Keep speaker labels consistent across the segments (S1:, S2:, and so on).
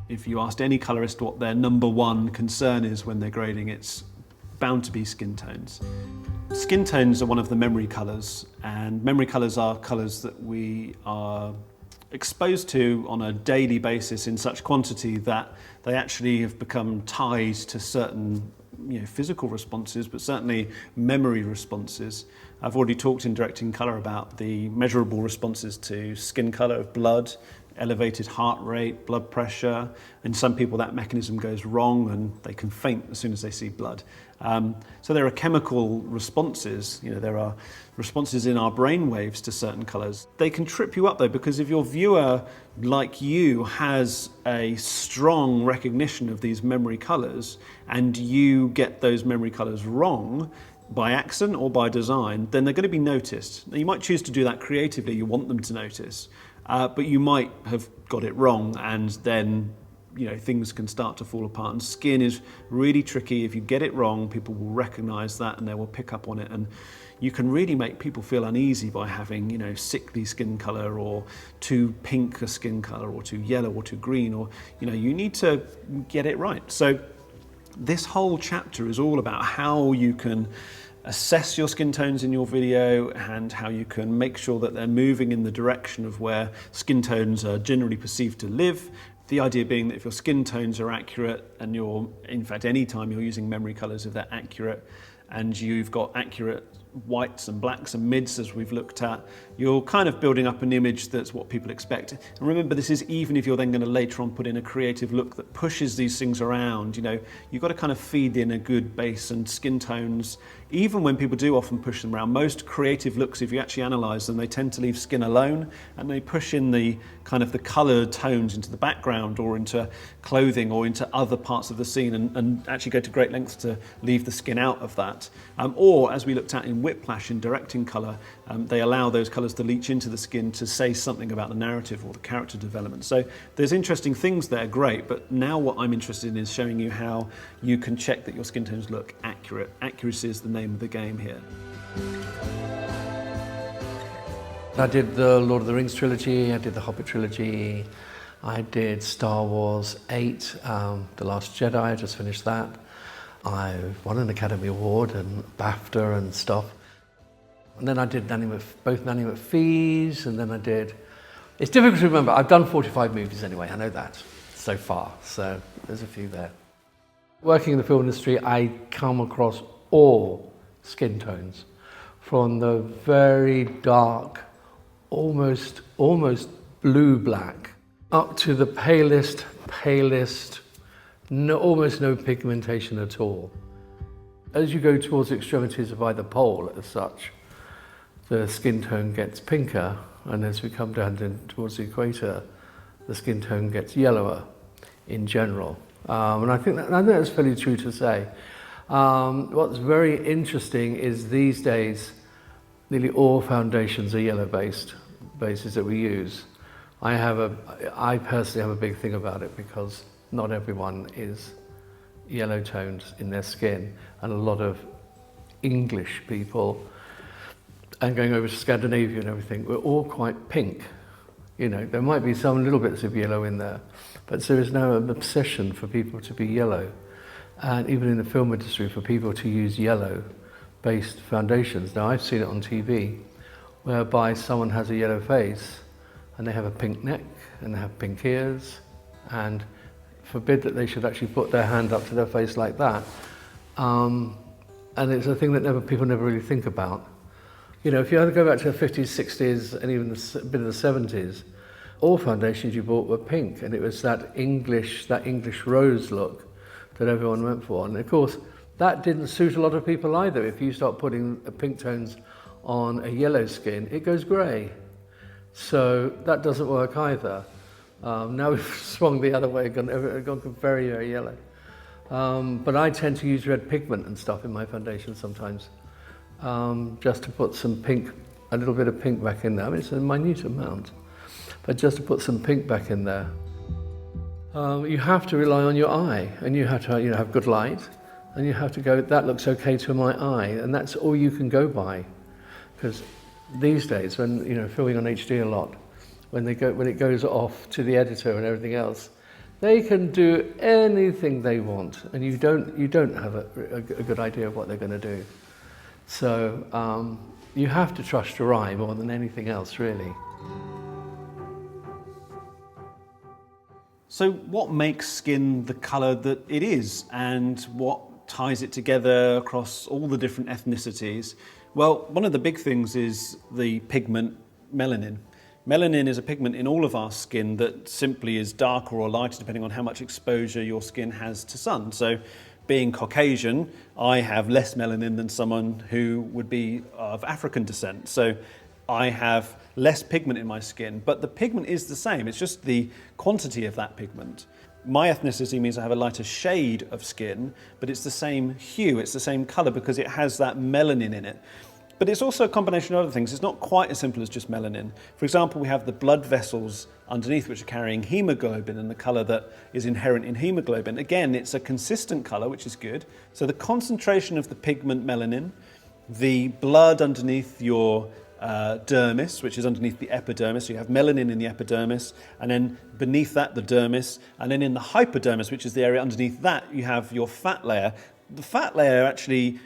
S1: If you asked any colourist what their number one concern is when they're grading, it's bound to be skin tones. Skin tones are one of the memory colours, and memory colours are colours that we are exposed to on a daily basis in such quantity that they actually have become tied to certain physical responses, but certainly memory responses. I've already talked in Directing Colour about the measurable responses to skin colour of blood, elevated heart rate, blood pressure. In some people that mechanism goes wrong and they can faint as soon as they see blood. So there are chemical responses, there are responses in our brain waves to certain colours. They can trip you up though, because if your viewer, like you, has a strong recognition of these memory colours and you get those memory colours wrong, by accident or by design, then they're going to be noticed. Now, you might choose to do that creatively, you want them to notice, but you might have got it wrong, and then things can start to fall apart. And skin is really tricky. If you get it wrong, people will recognise that and they will pick up on it, and you can really make people feel uneasy by having sickly skin colour, or too pink a skin colour, or too yellow, or too green, or you need to get it right. So this whole chapter is all about how you can assess your skin tones in your video and how you can make sure that they're moving in the direction of where skin tones are generally perceived to live. The idea being that if your skin tones are accurate, and in fact any time you're using memory colours, if they're accurate and you've got accurate whites and blacks and mids, as we've looked at, you're kind of building up an image that's what people expect. And remember, this is even if you're then going to later on put in a creative look that pushes these things around. You've got to kind of feed in a good base, and skin tones, even when people do often push them around, most creative looks, if you actually analyse them, they tend to leave skin alone, and they push in the kind of the coloured tones into the background or into clothing or into other parts of the scene, and actually go to great lengths to leave the skin out of that. Or, as we looked at in Whiplash in Directing Colour, they allow those colours to leach into the skin to say something about the narrative or the character development. So there's interesting things there, great, but now what I'm interested in is showing you how you can check that your skin tones look accurate. Accuracy is the name of the game here.
S2: I did the Lord of the Rings trilogy, I did the Hobbit trilogy, I did Star Wars 8, The Last Jedi, I just finished that. I won an Academy Award and BAFTA and stuff. And then I did both Nanny McPhee's, and then I did... It's difficult to remember, I've done 45 movies anyway, I know that, so far, so there's a few there. Working in the film industry, I come across all skin tones, from the very dark, almost blue-black, up to the palest, almost no pigmentation at all. As you go towards the extremities of either pole, as such, the skin tone gets pinker, and as we come down towards the equator, the skin tone gets yellower in general. And I think that's fairly true to say. What's very interesting is these days, nearly all foundations are yellow-based bases that we use. I personally have a big thing about it, because not everyone is yellow-toned in their skin, and a lot of English people, and going over to Scandinavia and everything, we're all quite pink. There might be some little bits of yellow in there, but there is now an obsession for people to be yellow, and even in the film industry, for people to use yellow-based foundations. Now, I've seen it on TV, whereby someone has a yellow face, and they have a pink neck, and they have pink ears, and forbid that they should actually put their hand up to their face like that. And it's a thing that people never really think about. If you go back to the 50s, 60s, and even a bit of the 70s, all foundations you bought were pink, and it was that English rose look that everyone went for. And of course, that didn't suit a lot of people either. If you start putting pink tones on a yellow skin, it goes grey. So that doesn't work either. Now we've swung the other way, gone very, very yellow. But I tend to use red pigment and stuff in my foundation sometimes, just to put some pink, a little bit of pink back in there. I mean, it's a minute amount, but just to put some pink back in there. You have to rely on your eye, and you have to have good light, and you have to go, that looks okay to my eye, and that's all you can go by. Because these days, when filming on HD a lot, when it goes off to the editor and everything else, They can do anything they want, and you don't have a good idea of what they're going to do. So you have to trust your eye more than anything else, really.
S1: So what makes skin the colour that it is, and what ties it together across all the different ethnicities? Well, one of the big things is the pigment melanin. Melanin is a pigment in all of our skin that simply is darker or lighter depending on how much exposure your skin has to sun. So being Caucasian, I have less melanin than someone who would be of African descent. So I have less pigment in my skin, but the pigment is the same. It's just the quantity of that pigment. My ethnicity means I have a lighter shade of skin, but it's the same hue, it's the same colour because it has that melanin in it. But it's also a combination of other things. It's not quite as simple as just melanin. For example, we have the blood vessels underneath which are carrying hemoglobin and the colour that is inherent in hemoglobin. Again, it's a consistent colour, which is good. So the concentration of the pigment melanin, the blood underneath your dermis, which is underneath the epidermis. So you have melanin in the epidermis, and then beneath that the dermis, and then in the hypodermis, which is the area underneath that, you have your fat layer. The fat layer actually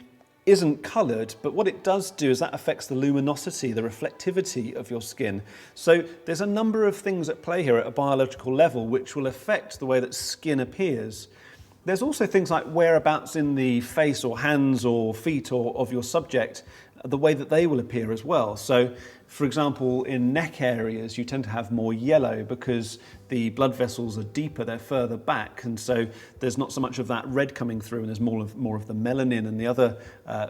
S1: isn't coloured, but what it does do is that affects the luminosity, the reflectivity of your skin. So there's a number of things at play here at a biological level which will affect the way that skin appears. There's also things like whereabouts in the face or hands or feet or of your subject, the way that they will appear as well. So, for example, in neck areas, you tend to have more yellow because the blood vessels are deeper, they're further back, and so there's not so much of that red coming through, and there's more of the melanin and the other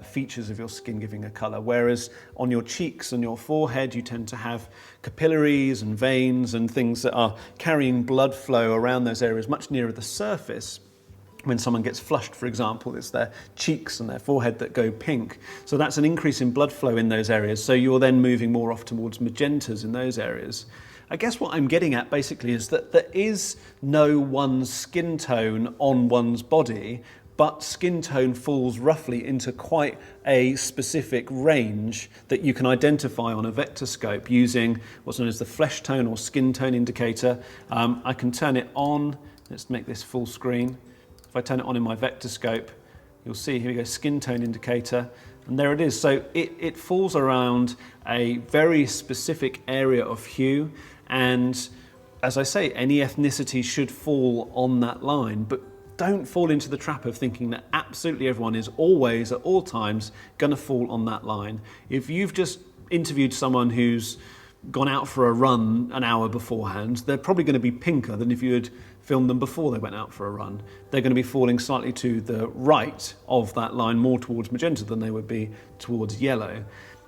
S1: features of your skin giving a colour. Whereas on your cheeks and your forehead, you tend to have capillaries and veins and things that are carrying blood flow around those areas much nearer the surface. When someone gets flushed, for example, it's their cheeks and their forehead that go pink. So that's an increase in blood flow in those areas. So you're then moving more off towards magentas in those areas. I guess what I'm getting at basically is that there is no one skin tone on one's body, but skin tone falls roughly into quite a specific range that you can identify on a vectorscope using what's known as the flesh tone or skin tone indicator. I can turn it on. Let's make this full screen. If I turn it on in my vectorscope, you'll see, here we go, skin tone indicator, and there it is. So it falls around a very specific area of hue, and as I say, any ethnicity should fall on that line, but don't fall into the trap of thinking that absolutely everyone is always, at all times, going to fall on that line. If you've just interviewed someone who's gone out for a run an hour beforehand, they're probably going to be pinker than if you had filmed them before they went out for a run. They're going to be falling slightly to the right of that line, more towards magenta than they would be towards yellow.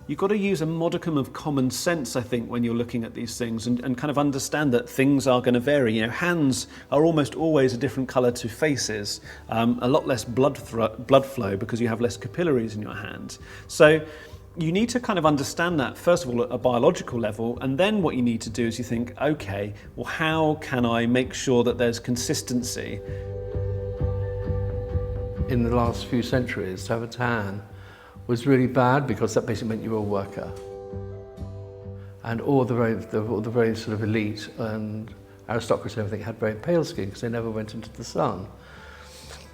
S1: You've got to use a modicum of common sense, I think, when you're looking at these things and kind of understand that things are going to vary. You know, hands are almost always a different colour to faces, a lot less blood flow because you have less capillaries in your hand. So you need to kind of understand that, first of all, at a biological level, and then what you need to do is you think, okay, well, how can I make sure that there's consistency?
S2: In the last few centuries, to have a tan was really bad because that basically meant you were a worker. And all the very sort of elite and aristocracy and everything had very pale skin because they never went into the sun.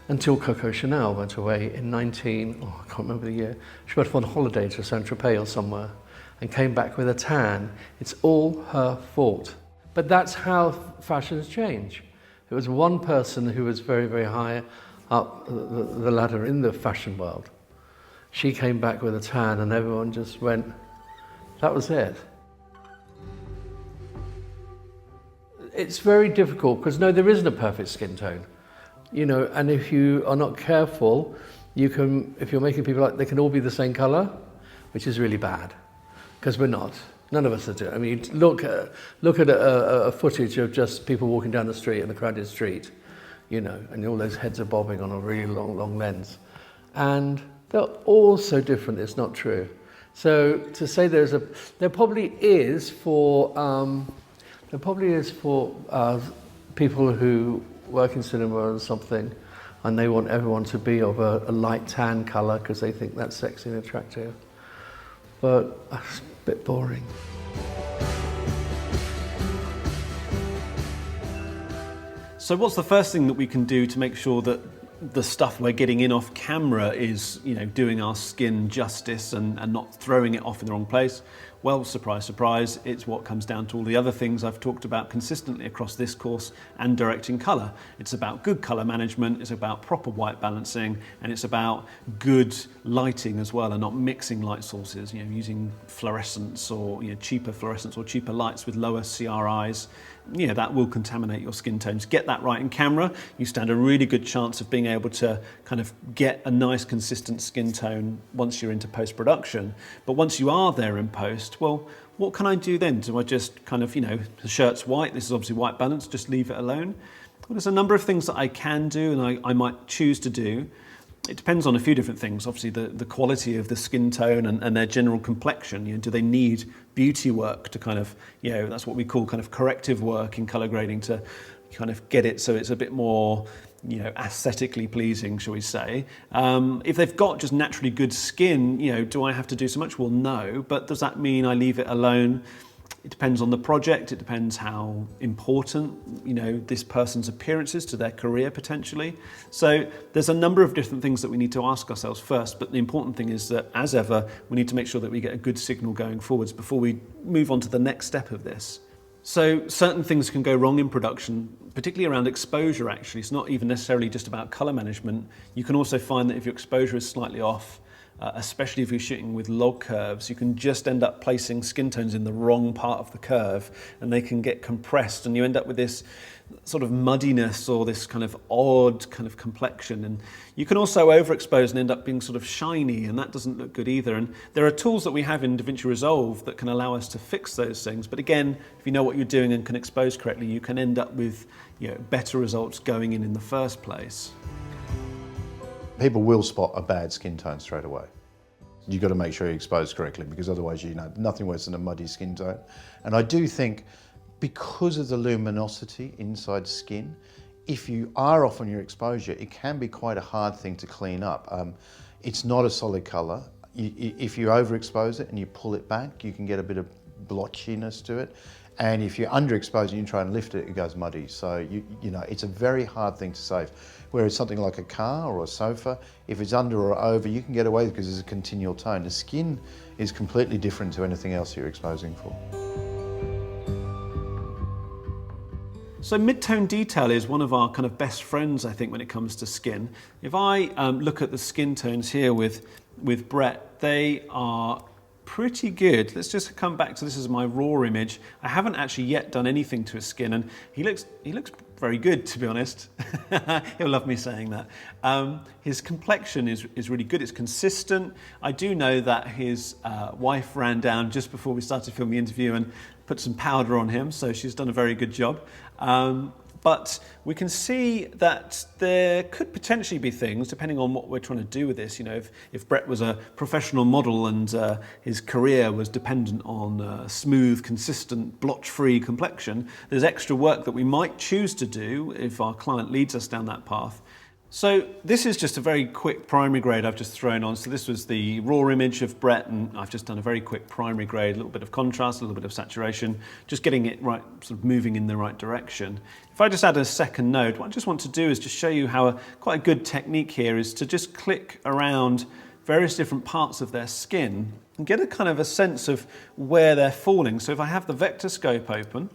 S2: Until Coco Chanel went away in I can't remember the year. She went on holiday to Saint-Tropez or somewhere and came back with a tan. It's all her fault. But that's how fashions change. It was one person who was very, very high up the ladder in the fashion world. She came back with a tan and everyone just went, that was it. It's very difficult because no, there isn't a perfect skin tone. You know, and if you are not careful, you can, if you're making people like, they can all be the same colour, which is really bad, because we're not. None of us are doing. I mean, look at a footage of just people walking down the street in a crowded street, you know, and all those heads are bobbing on a really long lens, and they're all so different. It's not true. So to say there probably is for people who work in cinema or something, and they want everyone to be of a light tan colour because they think that's sexy and attractive. But it's a bit boring.
S1: So what's the first thing that we can do to make sure that the stuff we're getting in off camera is, doing our skin justice and not throwing it off in the wrong place? Well, surprise, surprise, it's what comes down to all the other things I've talked about consistently across this course and directing colour. It's about good colour management, it's about proper white balancing, and it's about good lighting as well, and not mixing light sources, using fluorescence or cheaper fluorescence or cheaper lights with lower CRIs. That will contaminate your skin tones. Get that right in camera, you stand a really good chance of being able to kind of get a nice consistent skin tone once you're into post-production. But once you are there in post, well, what can I do then? Do I just kind of, the shirt's white, this is obviously white balance, just leave it alone? Well, there's a number of things that I can do and I might choose to do. It depends on a few different things. Obviously, the quality of the skin tone and their general complexion. Do they need beauty work to kind of, that's what we call kind of corrective work in colour grading to kind of get it so it's a bit more, aesthetically pleasing, shall we say. If they've got just naturally good skin, do I have to do so much? Well, no. But does that mean I leave it alone? It depends on the project, it depends how important, this person's appearance is to their career potentially. So there's a number of different things that we need to ask ourselves first, but the important thing is that, as ever, we need to make sure that we get a good signal going forwards before we move on to the next step of this. So certain things can go wrong in production, particularly around exposure actually. It's not even necessarily just about colour management. You can also find that if your exposure is slightly off, especially if you're shooting with log curves, you can just end up placing skin tones in the wrong part of the curve and they can get compressed and you end up with this sort of muddiness or this kind of odd kind of complexion. And you can also overexpose and end up being sort of shiny, and that doesn't look good either. And there are tools that we have in DaVinci Resolve that can allow us to fix those things. But again, if you know what you're doing and can expose correctly, you can end up with better results going in the first place.
S3: People will spot a bad skin tone straight away. You've got to make sure you expose correctly, because otherwise, nothing worse than a muddy skin tone. And I do think, because of the luminosity inside skin, if you are off on your exposure, it can be quite a hard thing to clean up. It's not a solid colour. If you overexpose it and you pull it back, you can get a bit of blotchiness to it. And if you're underexposed and you try and lift it, it goes muddy. So, it's a very hard thing to save. Whereas something like a car or a sofa, if it's under or over, you can get away with it because it's a continual tone. The skin is completely different to anything else you're exposing for.
S1: So mid-tone detail is one of our kind of best friends, I think, when it comes to skin. If I look at the skin tones here with Brett, they are pretty good. Let's just come back to this as my raw image. I haven't actually yet done anything to his skin, and he looks very good, to be honest. He'll love me saying that. His complexion is really good. It's consistent. I do know that his wife ran down just before we started filming the interview and put some powder on him, so she's done a very good job. But we can see that there could potentially be things, depending on what we're trying to do with this. If Brett was a professional model and his career was dependent on smooth, consistent, blotch-free complexion, there's extra work that we might choose to do if our client leads us down that path. So this is just a very quick primary grade I've just thrown on. So this was the raw image of Brett, and I've just done a very quick primary grade, a little bit of contrast, a little bit of saturation, just getting it right, sort of moving in the right direction. If I just add a second node, what I just want to do is just show you how quite a good technique here is to just click around various different parts of their skin and get a kind of a sense of where they're falling. So if I have the vector scope open,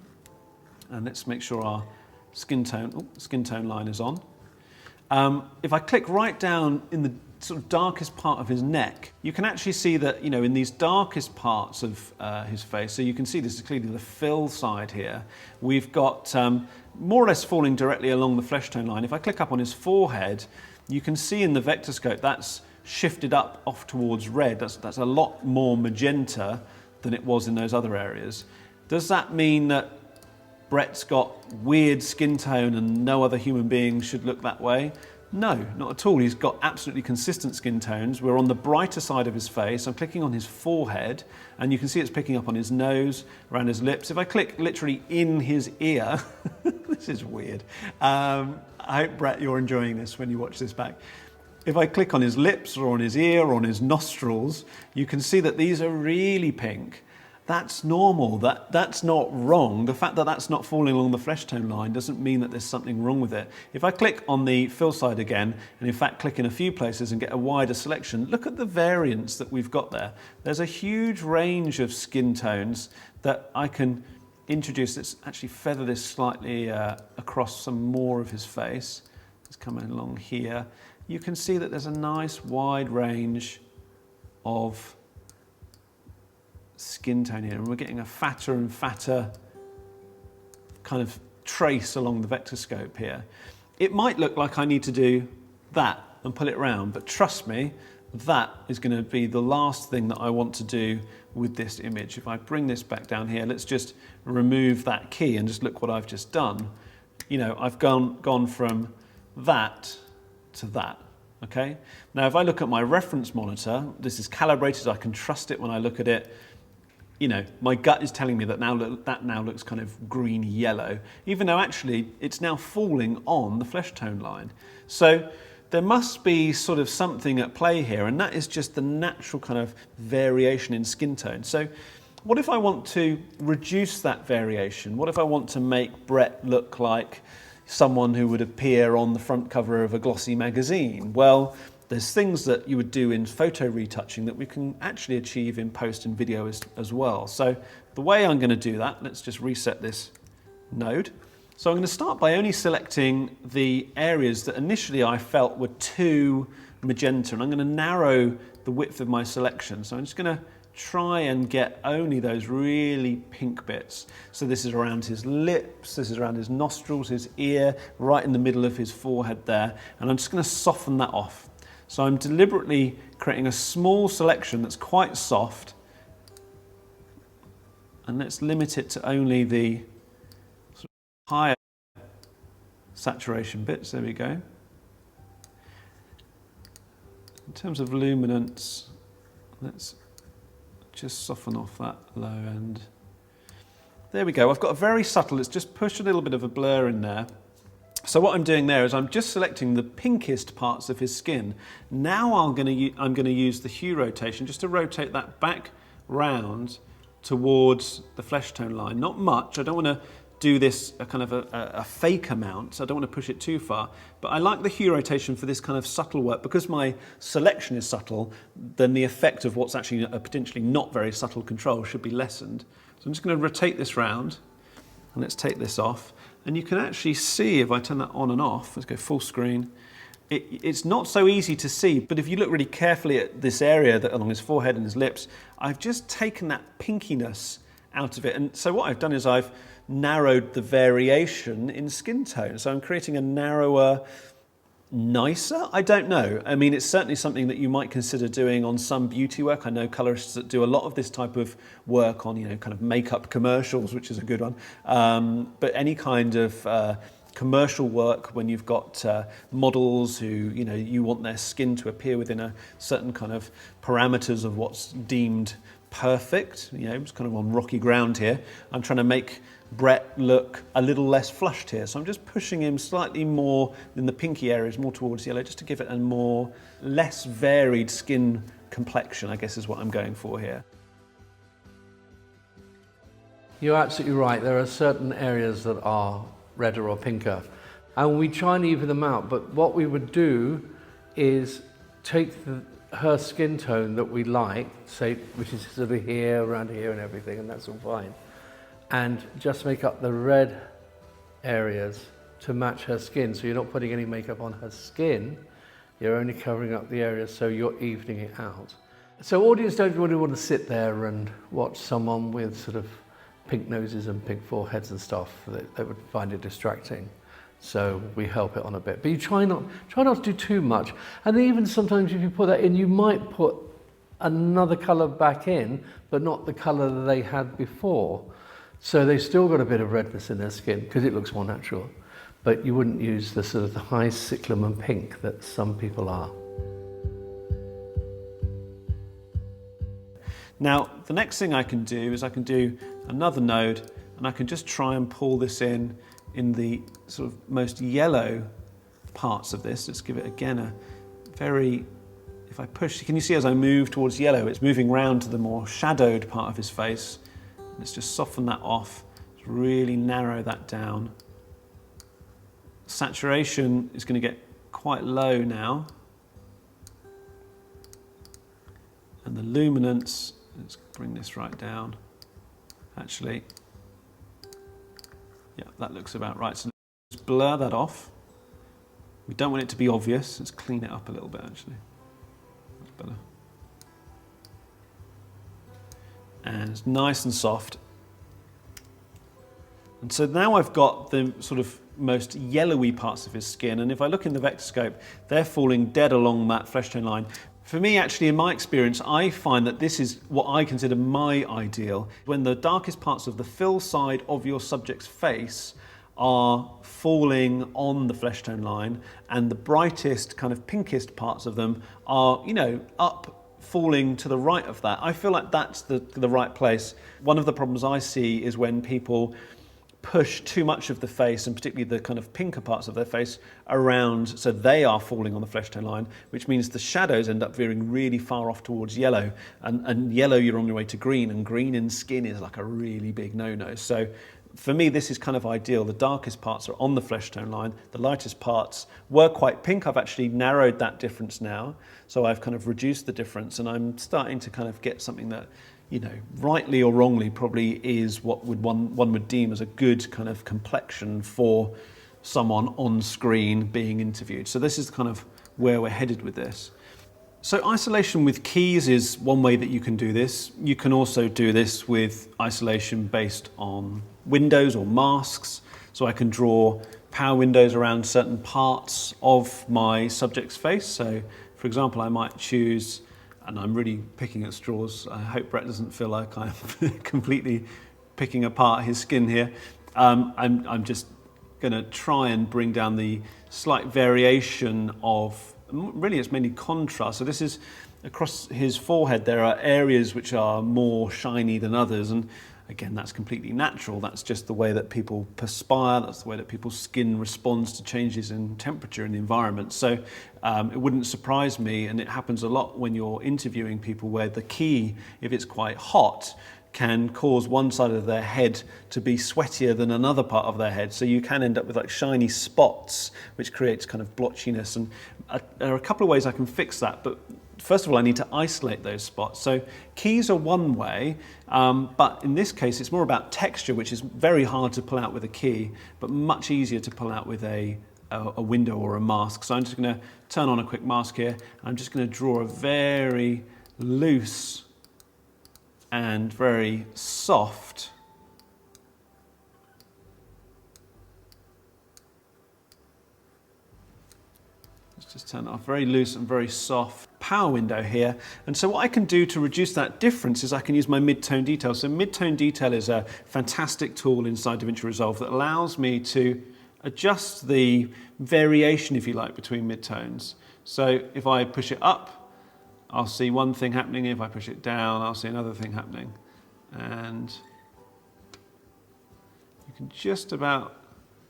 S1: and let's make sure our skin tone line is on. If I click right down in the sort of darkest part of his neck, you can actually see that, in these darkest parts of his face, so you can see this is clearly the fill side here, we've got more or less falling directly along the flesh tone line. If I click up on his forehead, you can see in the vector scope that's shifted up off towards red. That's a lot more magenta than it was in those other areas. Does that mean that Brett's got weird skin tone and no other human being should look that way? No, not at all. He's got absolutely consistent skin tones. We're on the brighter side of his face. I'm clicking on his forehead, and you can see it's picking up on his nose, around his lips. If I click literally in his ear, this is weird. I hope, Brett, you're enjoying this when you watch this back. If I click on his lips or on his ear or on his nostrils, you can see that these are really pink. That's normal, that's not wrong. The fact that that's not falling along the flesh tone line doesn't mean that there's something wrong with it. If I click on the fill side again, and in fact click in a few places and get a wider selection, look at the variance that we've got there. There's a huge range of skin tones that I can introduce. Let's actually feather this slightly across some more of his face. Let's come along here. You can see that there's a nice wide range of skin tone here, and we're getting a fatter and fatter kind of trace along the vector scope here. It might look like I need to do that and pull it round, but trust me, that is going to be the last thing that I want to do with this image. If I bring this back down here, let's just remove that key and just look what I've just done. You know, I've gone from that to that. Okay. Now, if I look at my reference monitor, this is calibrated. I can trust it when I look at it. You know, my gut is telling me that now looks kind of greeny yellow, even though actually it's now falling on the flesh tone line. So there must be sort of something at play here, and that is just the natural kind of variation in skin tone. So what if I want to reduce that variation? What if I want to make Brett look like someone who would appear on the front cover of a glossy magazine? Well, there's things that you would do in photo retouching that we can actually achieve in post and video as well. So the way I'm going to do that, let's just reset this node. So I'm going to start by only selecting the areas that initially I felt were too magenta, and I'm going to narrow the width of my selection. So I'm just going to try and get only those really pink bits. So this is around his lips, this is around his nostrils, his ear, right in the middle of his forehead there, and I'm just going to soften that off. So I'm deliberately creating a small selection that's quite soft, and let's limit it to only the sort of higher saturation bits. There we go. In terms of luminance, let's just soften off that low end. There we go. I've got a very subtle, let's just push a little bit of a blur in there. So what I'm doing there is I'm just selecting the pinkest parts of his skin. Now I'm going to use the hue rotation just to rotate that back round towards the flesh tone line. Not much. I don't want to do this a kind of a fake amount, so I don't want to push it too far. But I like the hue rotation for this kind of subtle work. Because my selection is subtle, then the effect of what's actually a potentially not very subtle control should be lessened. So I'm just going to rotate this round, and let's take this off. And you can actually see, if I turn that on and off, let's go full screen, it's not so easy to see, but if you look really carefully at this area that along his forehead and his lips, I've just taken that pinkiness out of it. And so what I've done is I've narrowed the variation in skin tone. So I'm creating a narrower, nicer? I don't know. I mean, it's certainly something that you might consider doing on some beauty work. I know colorists that do a lot of this type of work on, you know, kind of makeup commercials, which is a good one. But any kind of commercial work when you've got models who, you know, you want their skin to appear within a certain kind of parameters of what's deemed perfect. You know, it's kind of on rocky ground here. I'm trying to make Brett look a little less flushed here. So I'm just pushing him slightly more in the pinky areas, more towards yellow, just to give it a more, less varied skin complexion, I guess is what I'm going for here.
S2: You're absolutely right. There are certain areas that are redder or pinker, and we try and even them out. But what we would do is take her skin tone that we like, say, which is sort of here, around here and everything, and that's all fine, and just make up the red areas to match her skin. So you're not putting any makeup on her skin, you're only covering up the areas, so you're evening it out. So audience don't really want to sit there and watch someone with sort of pink noses and pink foreheads and stuff. They would find it distracting. So we help it on a bit. But you try not to do too much. And even sometimes if you put that in, you might put another colour back in, but not the colour that they had before. So they've still got a bit of redness in their skin because it looks more natural. But you wouldn't use the sort of the high cyclamen pink that some people are.
S1: Now, the next thing I can do is I can do another node, and I can just try and pull this in the sort of most yellow parts of this. Let's give it again a very, if I push, can you see as I move towards yellow, it's moving round to the more shadowed part of his face. Let's just soften that off, really narrow that down. Saturation is going to get quite low now. And the luminance, let's bring this right down. Actually, yeah, that looks about right. So let's blur that off. We don't want it to be obvious. Let's clean it up a little bit, actually. That's better. And it's nice and soft. And so now I've got the sort of most yellowy parts of his skin, and if I look in the vectorscope, they're falling dead along that flesh tone line. For me, actually, in my experience, I find that this is what I consider my ideal. When the darkest parts of the fill side of your subject's face are falling on the flesh tone line, and the brightest, kind of pinkest parts of them are, you know, up, falling to the right of that. I feel like that's the right place. One of the problems I see is when people push too much of the face, and particularly the kind of pinker parts of their face, around so they are falling on the flesh tone line, which means the shadows end up veering really far off towards yellow, and yellow you're on your way to green, and green in skin is like a really big no-no. So for me, this is kind of ideal. The darkest parts are on the flesh tone line. The lightest parts were quite pink. I've actually narrowed that difference now. So I've kind of reduced the difference, and I'm starting to kind of get something that, you know, rightly or wrongly, probably is what one would deem as a good kind of complexion for someone on screen being interviewed. So this is kind of where we're headed with this. So isolation with keys is one way that you can do this. You can also do this with isolation based on windows or masks. So I can draw power windows around certain parts of my subject's face. So for example, I might choose, and I'm really picking at straws. I hope Brett doesn't feel like I'm completely picking apart his skin here. I'm just going to try and bring down the slight variation of, really it's mainly contrast. So this is across his forehead. There are areas which are more shiny than others, and again, that's completely natural. That's just the way that people perspire. That's the way that people's skin responds to changes in temperature in the environment. So it wouldn't surprise me, and it happens a lot when you're interviewing people, where the key, if it's quite hot, can cause one side of their head to be sweatier than another part of their head. So you can end up with like shiny spots, which creates kind of blotchiness. And there are a couple of ways I can fix that, but first of all, I need to isolate those spots. So keys are one way, but in this case, it's more about texture, which is very hard to pull out with a key, but much easier to pull out with a window or a mask. So I'm just going to turn on a quick mask here. I'm just going to draw a very loose and very soft just turn it off, very loose and very soft power window here. And so what I can do to reduce that difference is I can use my mid-tone detail. So mid-tone detail is a fantastic tool inside DaVinci Resolve that allows me to adjust the variation, if you like, between midtones. So if I push it up, I'll see one thing happening. If I push it down, I'll see another thing happening. And you can just about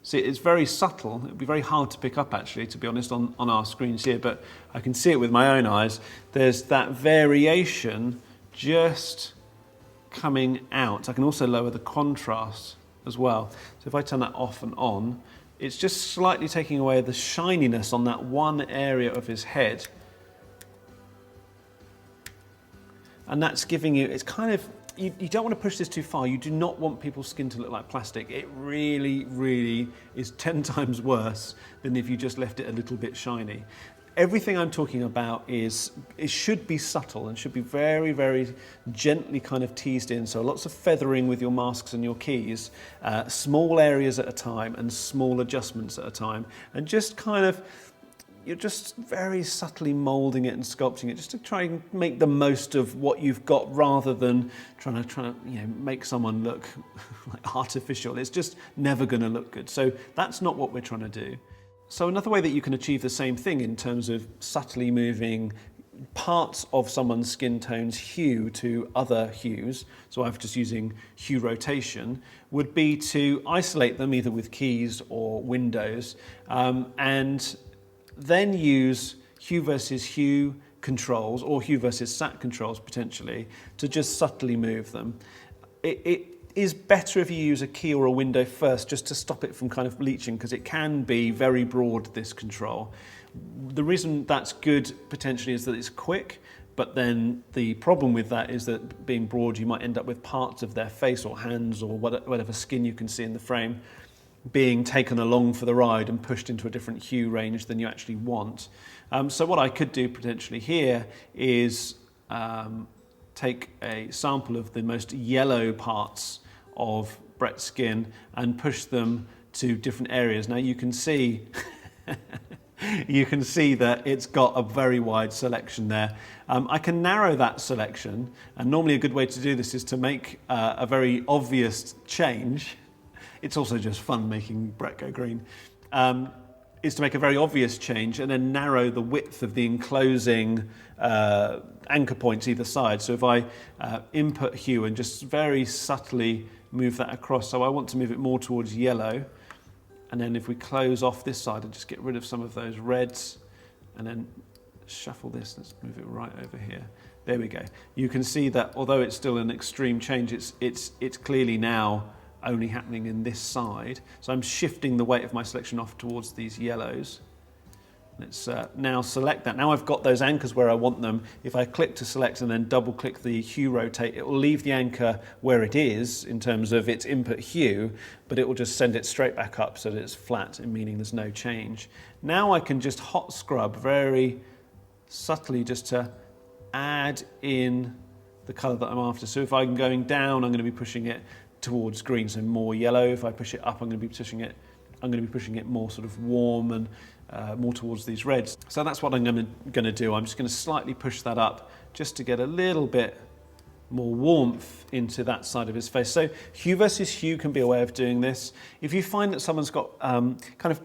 S1: see it's very subtle. It would be very hard to pick up, actually, to be honest, on our screens here, but I can see it with my own eyes. There's that variation just coming out. I can also lower the contrast as well. So if I turn that off and on, it's just slightly taking away the shininess on that one area of his head. And that's giving you, it's kind of, you don't want to push this too far. You do not want people's skin to look like plastic. It really, really is 10 times worse than if you just left it a little bit shiny. Everything I'm talking about it should be subtle and should be very, very gently kind of teased in. So lots of feathering with your masks and your keys, small areas at a time and small adjustments at a time. And just kind of, you're just very subtly moulding it and sculpting it just to try and make the most of what you've got rather than trying to make someone look like artificial. It's just never going to look good. So that's not what we're trying to do. So another way that you can achieve the same thing in terms of subtly moving parts of someone's skin tone's hue to other hues, so I'm just using hue rotation, would be to isolate them either with keys or windows, and then use hue versus hue controls or hue versus sat controls potentially to just subtly move them. is better if you use a key or a window first, just to stop it from kind of bleaching, because it can be very broad, this control. The reason that's good potentially is that it's quick, but then the problem with that is that being broad, you might end up with parts of their face or hands or whatever skin you can see in the frame being taken along for the ride and pushed into a different hue range than you actually want. So what I could do potentially here is take a sample of the most yellow parts of Brett's skin and push them to different areas. Now you can see you can see that it's got a very wide selection there. I can narrow that selection, and normally a good way to do this is to make a very obvious change. It's also just fun making Brett go green. Is to make a very obvious change and then narrow the width of the enclosing anchor points either side. So if I input hue and just very subtly move that across, so I want to move it more towards yellow, and then if we close off this side and just get rid of some of those reds and then shuffle this, let's move it right over here. There we go. You can see that although it's still an extreme change, it's clearly now only happening in this side. So I'm shifting the weight of my selection off towards these yellows. Let's now select that. Now I've got those anchors where I want them. If I click to select and then double click the hue rotate, it will leave the anchor where it is in terms of its input hue, but it will just send it straight back up so that it's flat, meaning there's no change. Now I can just hot scrub very subtly just to add in the color that I'm after. So if I'm going down, I'm going to be pushing it towards green, so more yellow. If I push it up, I'm going to be pushing it more sort of warm and more towards these reds. So that's what I'm going to do. I'm just going to slightly push that up just to get a little bit more warmth into that side of his face. So hue versus hue can be a way of doing this. If you find that someone's got kind of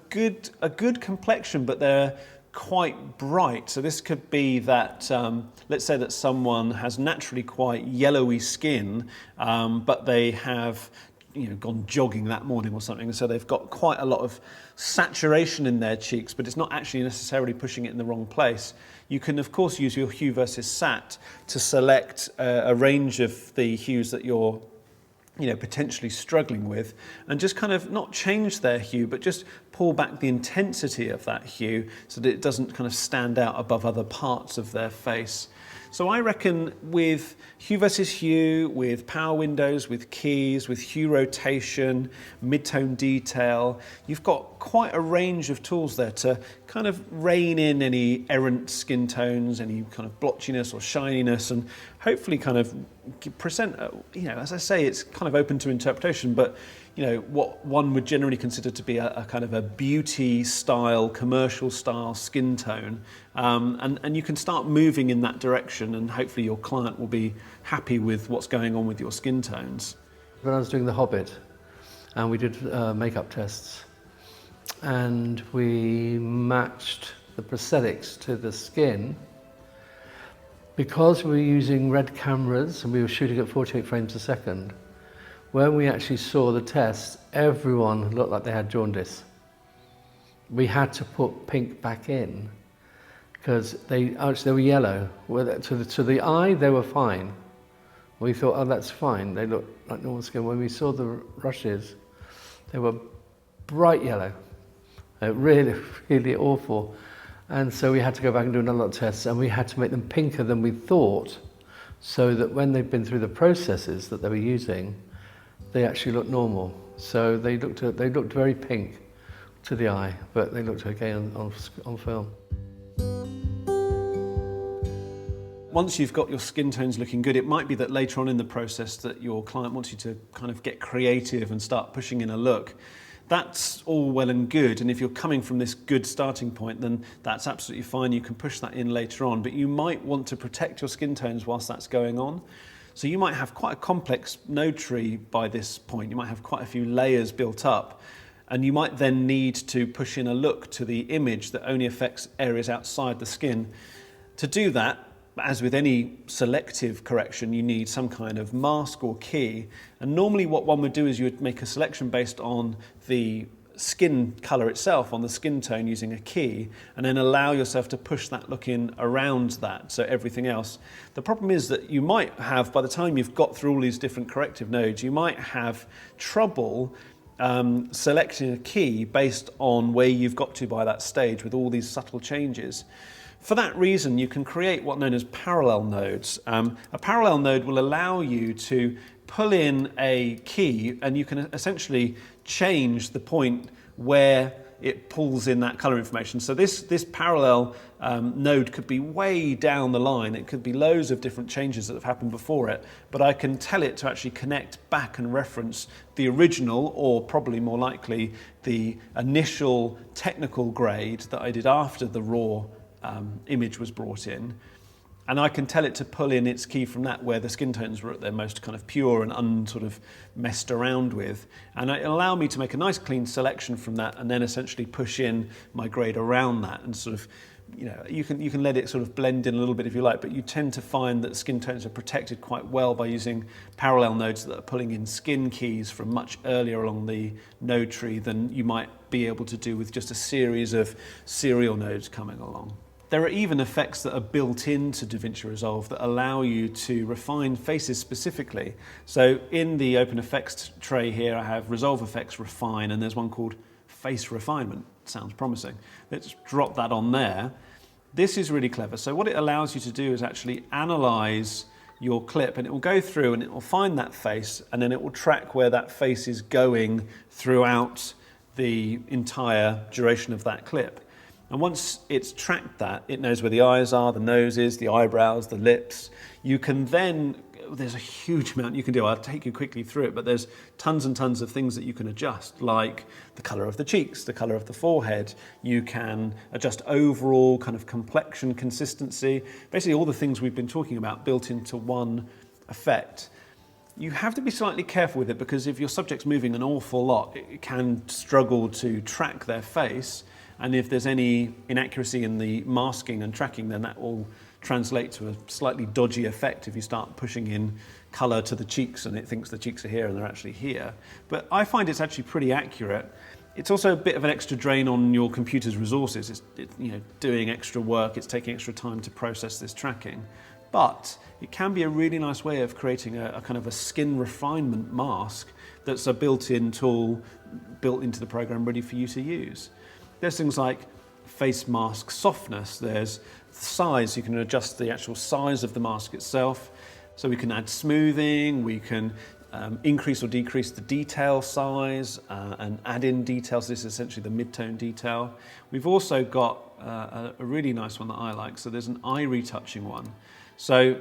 S1: a good complexion, but they're quite bright. So this could be that, let's say that someone has naturally quite yellowy skin, but they have gone jogging that morning or something, so they've got quite a lot of saturation in their cheeks, but it's not actually necessarily pushing it in the wrong place. You can of course use your hue versus sat to select a range of the hues that you're potentially struggling with, and just kind of not change their hue, but just pull back the intensity of that hue so that it doesn't kind of stand out above other parts of their face. So I reckon with hue versus hue, with power windows, with keys, with hue rotation, mid-tone detail, you've got quite a range of tools there to kind of rein in any errant skin tones, any kind of blotchiness or shininess, and hopefully kind of present, as I say, it's kind of open to interpretation, but what one would generally consider to be a kind of a beauty style, commercial style skin tone. And you can start moving in that direction, and hopefully your client will be happy with what's going on with your skin tones.
S2: When I was doing The Hobbit, and we did makeup tests, and we matched the prosthetics to the skin, because we were using red cameras and we were shooting at 48 frames a second, when we actually saw the test, everyone looked like they had jaundice. We had to put pink back in because they were yellow. To the eye, they were fine. We thought, oh, that's fine. They look like normal skin. When we saw the rushes, they were bright yellow. Really, really awful. And so we had to go back and do another lot of tests, and we had to make them pinker than we thought, so that when they've been through the processes that they were using, they actually looked normal. So they looked very pink to the eye, but they looked okay on film.
S1: Once you've got your skin tones looking good, it might be that later on in the process that your client wants you to kind of get creative and start pushing in a look. That's all well and good, and if you're coming from this good starting point, then that's absolutely fine. You can push that in later on, but you might want to protect your skin tones whilst that's going on. So you might have quite a complex node tree by this point. You might have quite a few layers built up, and you might then need to push in a look to the image that only affects areas outside the skin. To do that, as with any selective correction, you need some kind of mask or key. And normally what one would do is you would make a selection based on the skin colour itself on the skin tone using a key, and then allow yourself to push that look in around that, so everything else. The problem is that you might have, by the time you've got through all these different corrective nodes, you might have trouble selecting a key based on where you've got to by that stage with all these subtle changes. For that reason, you can create what are known as parallel nodes. A parallel node will allow you to pull in a key, and you can essentially change the point where it pulls in that colour information. So this parallel node could be way down the line. It could be loads of different changes that have happened before it, but I can tell it to actually connect back and reference the original, or probably more likely the initial technical grade that I did after the raw image was brought in. And I can tell it to pull in its key from that, where the skin tones were at their most kind of pure and unsort of messed around with. And it'll allow me to make a nice clean selection from that, and then essentially push in my grade around that, and sort of, you know, you can let it sort of blend in a little bit if you like, but you tend to find that skin tones are protected quite well by using parallel nodes that are pulling in skin keys from much earlier along the node tree than you might be able to do with just a series of serial nodes coming along. There are even effects that are built into DaVinci Resolve that allow you to refine faces specifically. So in the Open Effects tray here, I have Resolve Effects Refine, and there's one called Face Refinement. Sounds promising. Let's drop that on there. This is really clever. So what it allows you to do is actually analyze your clip, and it will go through and it will find that face, and then it will track where that face is going throughout the entire duration of that clip. And once it's tracked that, it knows where the eyes are, the nose is, the eyebrows, the lips. You can then, there's a huge amount you can do. I'll take you quickly through it, but there's tons and tons of things that you can adjust, like the colour of the cheeks, the colour of the forehead. You can adjust overall kind of complexion consistency. Basically all the things we've been talking about built into one effect. You have to be slightly careful with it, because if your subject's moving an awful lot, it can struggle to track their face. And if there's any inaccuracy in the masking and tracking, then that will translate to a slightly dodgy effect if you start pushing in colour to the cheeks and it thinks the cheeks are here and they're actually here. But I find it's actually pretty accurate. It's also a bit of an extra drain on your computer's resources. It's you know, doing extra work, it's taking extra time to process this tracking. But it can be a really nice way of creating a kind of a skin refinement mask that's a built-in tool built into the program ready for you to use. There's things like face mask softness, there's size, you can adjust the actual size of the mask itself. So we can add smoothing, we can increase or decrease the detail size and add in details. This is essentially the mid-tone detail. We've also got a really nice one that I like. So there's an eye retouching one. So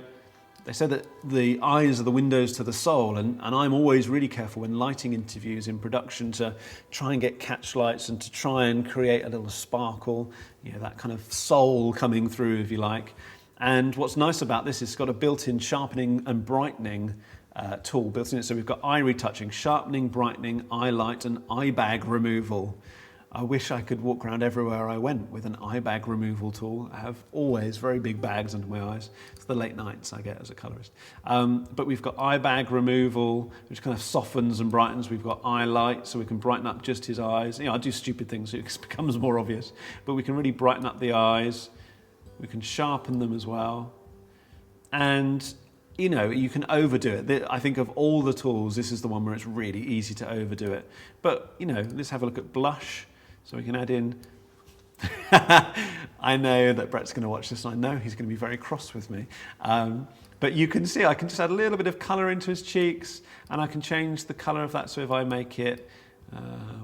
S1: they say that the eyes are the windows to the soul, and I'm always really careful when lighting interviews in production to try and get catch lights and to try and create a little sparkle, you know, that kind of soul coming through, if you like. And what's nice about this is it's got a built-in sharpening and brightening tool built in it. So we've got eye retouching, sharpening, brightening, eye light, and eye bag removal. I wish I could walk around everywhere I went with an eye bag removal tool. I have always very big bags under my eyes. It's the late nights I get as a colourist. But we've got eye bag removal, which kind of softens and brightens. We've got eye light, so we can brighten up just his eyes. You know, I do stupid things so it becomes more obvious. But we can really brighten up the eyes. We can sharpen them as well. And you know, you can overdo it. I think of all the tools, this is the one where it's really easy to overdo it. But, you know, let's have a look at blush. So we can add in, I know that Brett's going to watch this, and I know he's going to be very cross with me. But you can see I can just add a little bit of colour into his cheeks, and I can change the colour of that. So if I make it,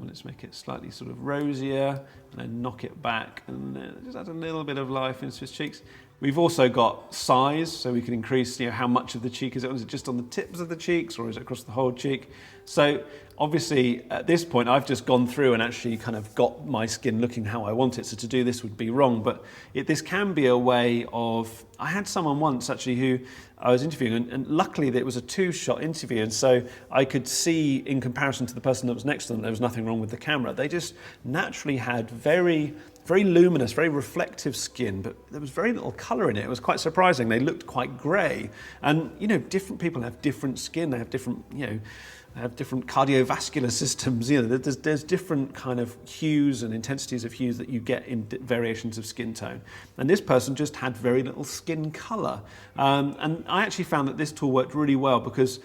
S1: let's make it slightly sort of rosier, and then knock it back, and then just add a little bit of life into his cheeks. We've also got size, so we can increase, you know, how much of the cheek is it? Is it just on the tips of the cheeks, or is it across the whole cheek? So obviously at this point I've just gone through and actually kind of got my skin looking how I want it, so to do this would be wrong, but this can be a way of, I had someone once actually who I was interviewing, and luckily it was a two-shot interview, and so I could see in comparison to the person that was next to them there was nothing wrong with the camera. They just naturally had very very luminous, very reflective skin, but there was very little colour in it. It was quite surprising. They looked quite grey. And, different people have different skin. They have different, they have different cardiovascular systems. There's different kind of hues and intensities of hues that you get in variations of skin tone. And this person just had very little skin colour. And I actually found that this tool worked really well because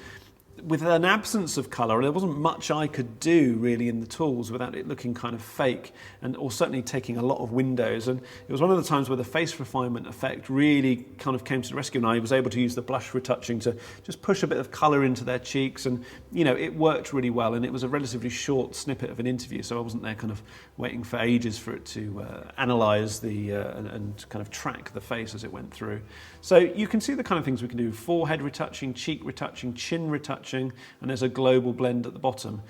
S1: with an absence of colour, there wasn't much I could do really in the tools without it looking kind of fake, or certainly taking a lot of windows. And it was one of the times where the face refinement effect really kind of came to the rescue, and I was able to use the blush retouching to just push a bit of colour into their cheeks, and it worked really well. And it was a relatively short snippet of an interview, so I wasn't there kind of waiting for ages for it to analyse and kind of track the face as it went through. So you can see the kind of things we can do: forehead retouching, cheek retouching, chin retouching, and there's a global blend at the bottom.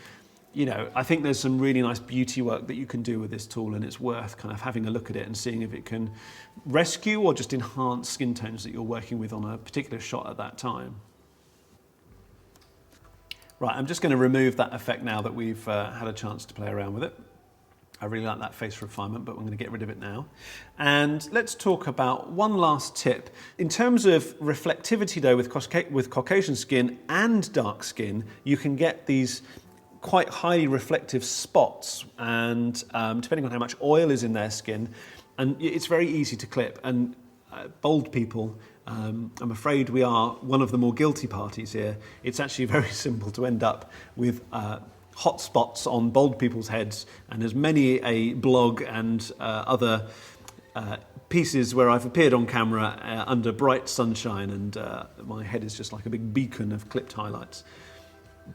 S1: I think there's some really nice beauty work that you can do with this tool, and it's worth kind of having a look at it and seeing if it can rescue or just enhance skin tones that you're working with on a particular shot at that time. Right, I'm just going to remove that effect now that we've had a chance to play around with it. I really like that face refinement, but I'm going to get rid of it now. And let's talk about one last tip. In terms of reflectivity though, with Caucasian skin and dark skin, you can get these quite highly reflective spots, and depending on how much oil is in their skin, and it's very easy to clip. And bald people, I'm afraid we are one of the more guilty parties here. It's actually very simple to end up with hot spots on bald people's heads, and there's many a blog and other pieces where I've appeared on camera under bright sunshine, and my head is just like a big beacon of clipped highlights.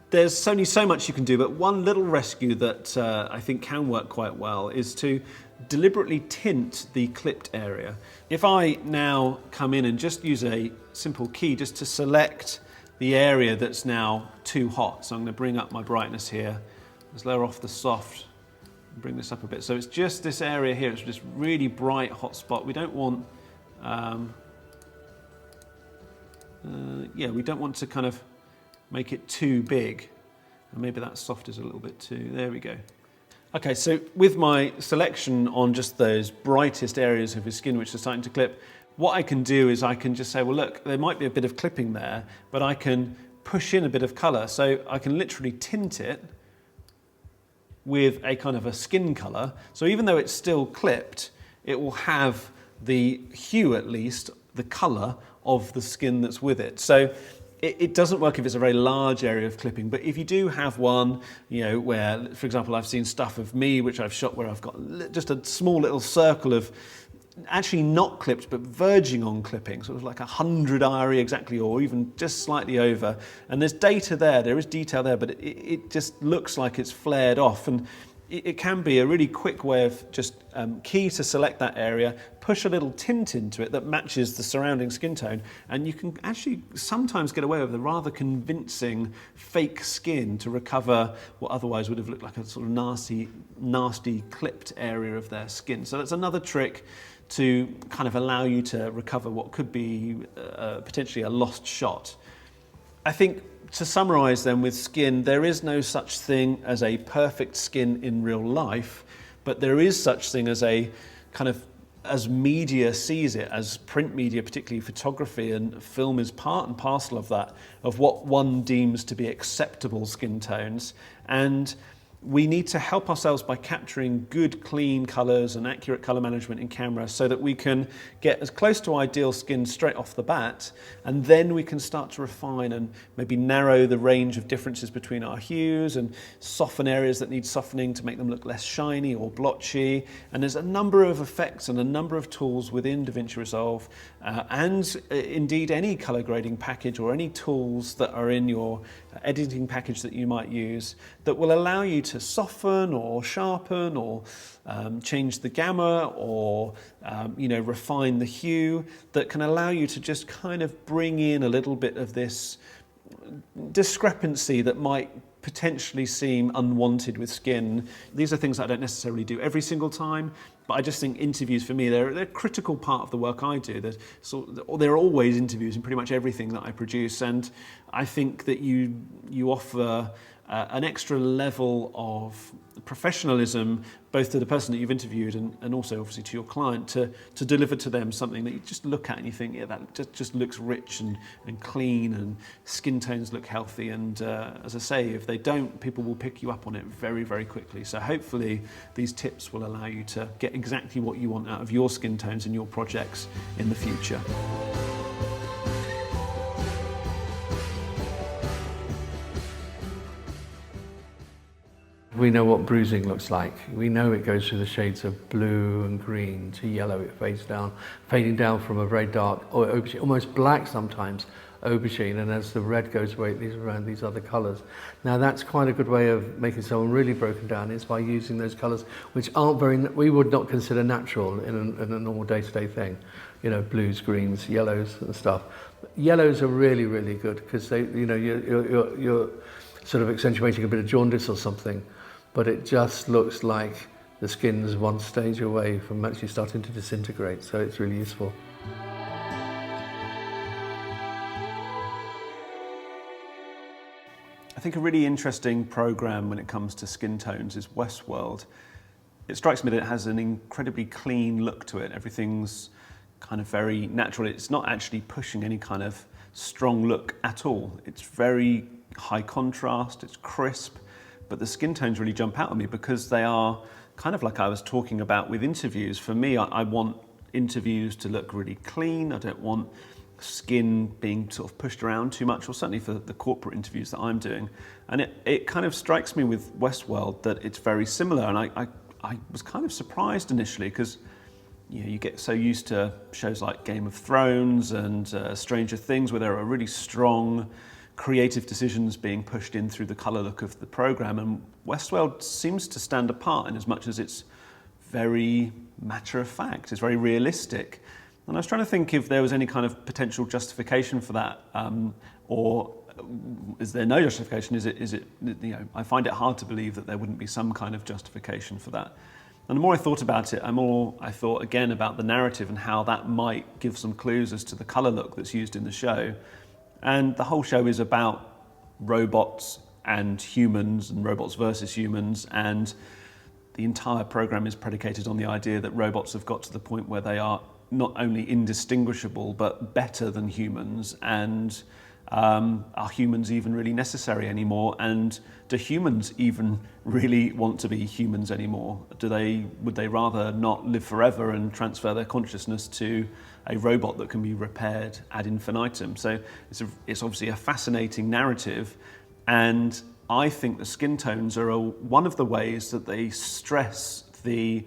S1: There's only so much you can do, but one little rescue that I think can work quite well is to deliberately tint the clipped area. If I now come in and just use a simple key just to select the area that's now too hot. So I'm going to bring up my brightness here. Let's lower off the soft, bring this up a bit. So it's just this area here, it's just really bright hot spot. We don't want, we don't want to kind of make it too big. And maybe that soft is a little bit too, there we go. Okay, so with my selection on just those brightest areas of his skin which are starting to clip, what I can do is I can just say, well, look, there might be a bit of clipping there, but I can push in a bit of colour. So I can literally tint it with a kind of a skin colour. So even though it's still clipped, it will have the hue, at least, the colour of the skin that's with it. So it doesn't work if it's a very large area of clipping, but if you do have one, where, for example, I've seen stuff of me which I've shot where I've got just a small little circle of actually not clipped but verging on clipping, sort of like 100 IRE exactly, or even just slightly over, and there's data there is detail there, but it just looks like it's flared off. And it can be a really quick way of just key to select that area, push a little tint into it that matches the surrounding skin tone, and you can actually sometimes get away with a rather convincing fake skin to recover what otherwise would have looked like a sort of nasty clipped area of their skin. So that's another trick to kind of allow you to recover what could be potentially a lost shot. I think, to summarise then with skin, there is no such thing as a perfect skin in real life, but there is such thing as a kind of, as media sees it, as print media, particularly photography and film is part and parcel of that, of what one deems to be acceptable skin tones. And we need to help ourselves by capturing good, clean colours and accurate colour management in camera so that we can get as close to ideal skin straight off the bat, and then we can start to refine and maybe narrow the range of differences between our hues and soften areas that need softening to make them look less shiny or blotchy. And there's a number of effects and a number of tools within DaVinci Resolve and indeed any colour grading package or any tools that are in your editing package that you might use that will allow you to soften or sharpen or change the gamma or refine the hue, that can allow you to just kind of bring in a little bit of this discrepancy that might potentially seem unwanted with skin. These are things that I don't necessarily do every single time, but I just think interviews for me, they're a critical part of the work I do. There are always interviews in pretty much everything that I produce, and I think that you offer an extra level of professionalism, both to the person that you've interviewed and also obviously to your client, to deliver to them something that you just look at and you think, yeah, that just looks rich and clean, and skin tones look healthy. And as I say, if they don't, people will pick you up on it very, very quickly. So hopefully these tips will allow you to get exactly what you want out of your skin tones and your projects in the future.
S2: We know what bruising looks like. We know it goes through the shades of blue and green to yellow. It fades down, fading down from a very dark or aubergine, almost black sometimes, aubergine, and as the red goes away, these other colours. Now that's quite a good way of making someone really broken down, is by using those colours which aren't we would not consider natural in a normal day-to-day thing. You know, blues, greens, yellows and stuff. Yellows are really, really good because they, you know, you're sort of accentuating a bit of jaundice or something, but it just looks like the skin's one stage away from actually starting to disintegrate, so it's really useful.
S1: I think a really interesting programme when it comes to skin tones is Westworld. It strikes me that it has an incredibly clean look to it. Everything's kind of very natural. It's not actually pushing any kind of strong look at all. It's very high contrast, it's crisp, but the skin tones really jump out at me because they are kind of like I was talking about with interviews. For me, I want interviews to look really clean. I don't want skin being sort of pushed around too much, or certainly for the corporate interviews that I'm doing. And it kind of strikes me with Westworld that it's very similar. And I was kind of surprised initially because you get so used to shows like Game of Thrones and Stranger Things, where there are really strong creative decisions being pushed in through the colour look of the programme, and Westworld seems to stand apart in as much as it's very matter of fact, it's very realistic. And I was trying to think if there was any kind of potential justification for that, or is there no justification? Is it I find it hard to believe that there wouldn't be some kind of justification for that. And the more I thought about it, I thought again about the narrative and how that might give some clues as to the colour look that's used in the show. And the whole show is about robots and humans and robots versus humans, and the entire programme is predicated on the idea that robots have got to the point where they are not only indistinguishable but better than humans, and are humans even really necessary anymore, and do humans even really want to be humans anymore? Would they rather not live forever and transfer their consciousness to a robot that can be repaired ad infinitum? So it's obviously a fascinating narrative, and I think the skin tones are one of the ways that they stress the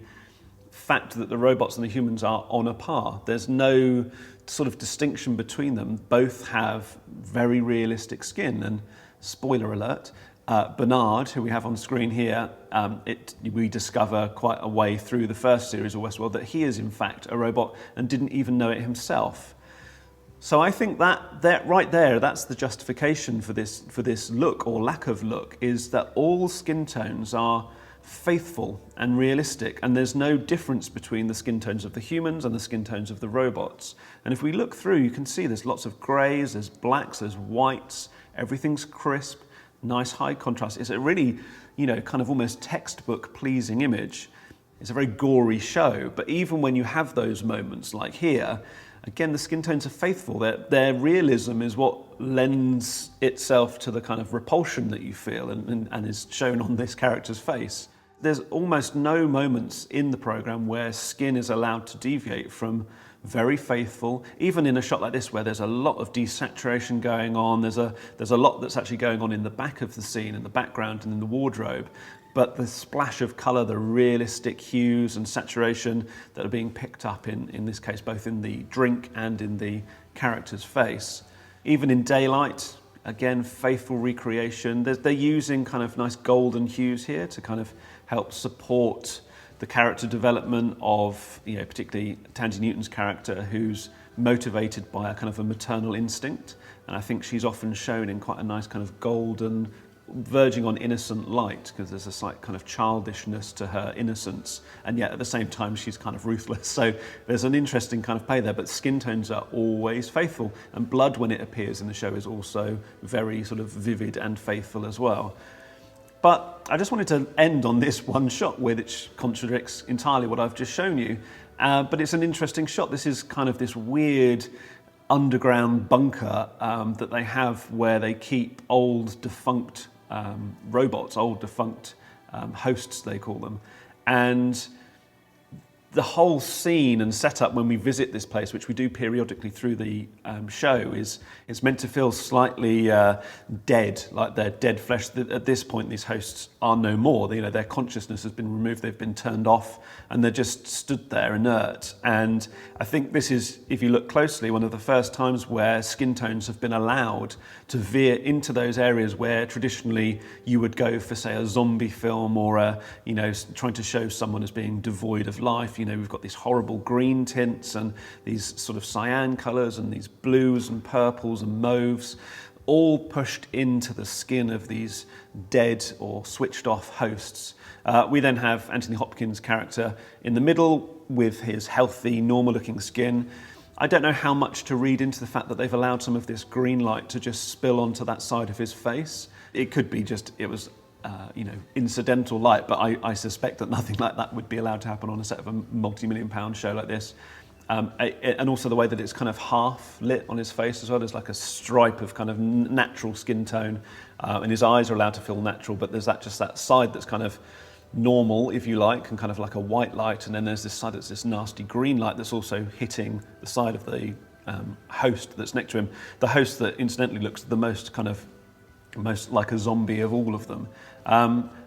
S1: fact that the robots and the humans are on a par. There's no sort of distinction between them. Both have very realistic skin, and spoiler alert, Bernard, who we have on screen here, we discover quite a way through the first series of Westworld that he is in fact a robot and didn't even know it himself. So I think that right there, that's the justification for this look or lack of look, is that all skin tones are faithful and realistic, and there's no difference between the skin tones of the humans and the skin tones of the robots. And if we look through, you can see there's lots of greys, there's blacks, there's whites, everything's crisp, nice high contrast. It's a really, kind of almost textbook pleasing image. It's a very gory show, but even when you have those moments like here, again, the skin tones are faithful. Their realism is what lends itself to the kind of repulsion that you feel and is shown on this character's face. There's almost no moments in the programme where skin is allowed to deviate from very faithful, even in a shot like this where there's a lot of desaturation going on, there's a lot that's actually going on in the back of the scene, in the background and in the wardrobe, but the splash of colour, the realistic hues and saturation that are being picked up in this case, both in the drink and in the character's face. Even in daylight, again, faithful recreation. They're using kind of nice golden hues here to kind of help support the character development of, particularly Tandy Newton's character, who's motivated by a kind of a maternal instinct. And I think she's often shown in quite a nice kind of golden, verging on innocent light, because there's a slight kind of childishness to her innocence, and yet at the same time she's kind of ruthless. So there's an interesting kind of play there, but skin tones are always faithful, and blood when it appears in the show is also very sort of vivid and faithful as well. But I just wanted to end on this one shot, which contradicts entirely what I've just shown you. But it's an interesting shot. This is kind of this weird underground bunker that they have where they keep old defunct robots, old defunct hosts they call them. And the whole scene and setup when we visit this place, which we do periodically through the show, is it's meant to feel slightly dead, like they're dead flesh. At this point, these hosts are no more. You know, their consciousness has been removed, they've been turned off, and they're just stood there inert. And I think this is, if you look closely, one of the first times where skin tones have been allowed to veer into those areas where traditionally you would go for, say, a zombie film or trying to show someone as being devoid of life. You know, we've got these horrible green tints and these sort of cyan colours and these blues and purples and mauves, all pushed into the skin of these dead or switched off hosts. We then have Anthony Hopkins' character in the middle with his healthy, normal looking skin. I don't know how much to read into the fact that they've allowed some of this green light to just spill onto that side of his face. It could be just, it was incidental light, but I suspect that nothing like that would be allowed to happen on a set of a multi-million-pound show like this. And also the way that it's kind of half lit on his face as well. There's like a stripe of kind of natural skin tone, and his eyes are allowed to feel natural, but there's that side that's kind of normal, if you like, and kind of like a white light, and then there's this side that's this nasty green light that's also hitting the side of the host that's next to him. The host that incidentally looks the most like a zombie of all of them.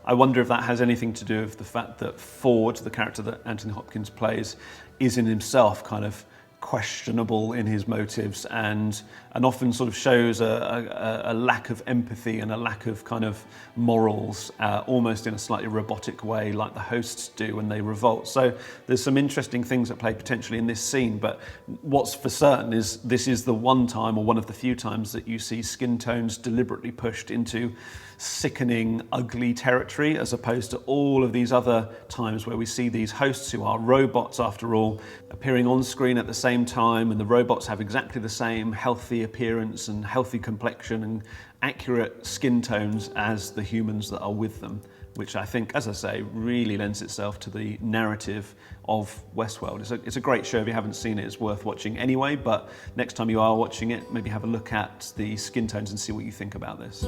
S1: I wonder if that has anything to do with the fact that Ford, the character that Anthony Hopkins plays, is in himself kind of questionable in his motives and often sort of shows a lack of empathy and a lack of kind of morals, almost in a slightly robotic way like the hosts do when they revolt. So there's some interesting things at play potentially in this scene, but what's for certain is this is the one time, or one of the few times, that you see skin tones deliberately pushed into sickening, ugly territory, as opposed to all of these other times where we see these hosts, who are robots after all, appearing on screen at the same time, and the robots have exactly the same healthy appearance and healthy complexion and accurate skin tones as the humans that are with them, which I think, as I say, really lends itself to the narrative of Westworld. It's a great show. If you haven't seen it, it's worth watching anyway, but next time you are watching it, maybe have a look at the skin tones and see what you think about this.